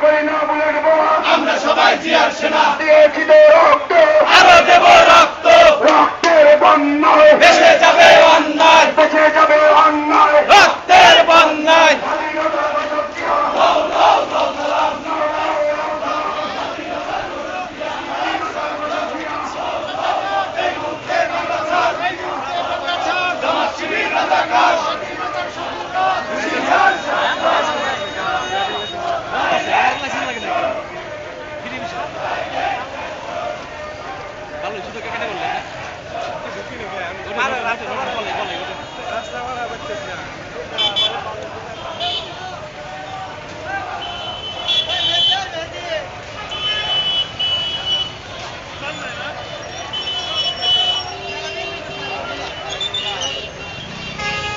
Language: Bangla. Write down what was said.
করি না বলবো আমরা সবাই জিয়ার সেনা দিয়েছি তো রক্ত আরো দেব রক্ত রক্তের বন্যায় দেশে যাবে অন্যায় দেশে যাবে অন্যায় রক্তের বন্যায় স্বাধীনতা বাঁচাচ্ছি শিবির রাজাকার রাস্তা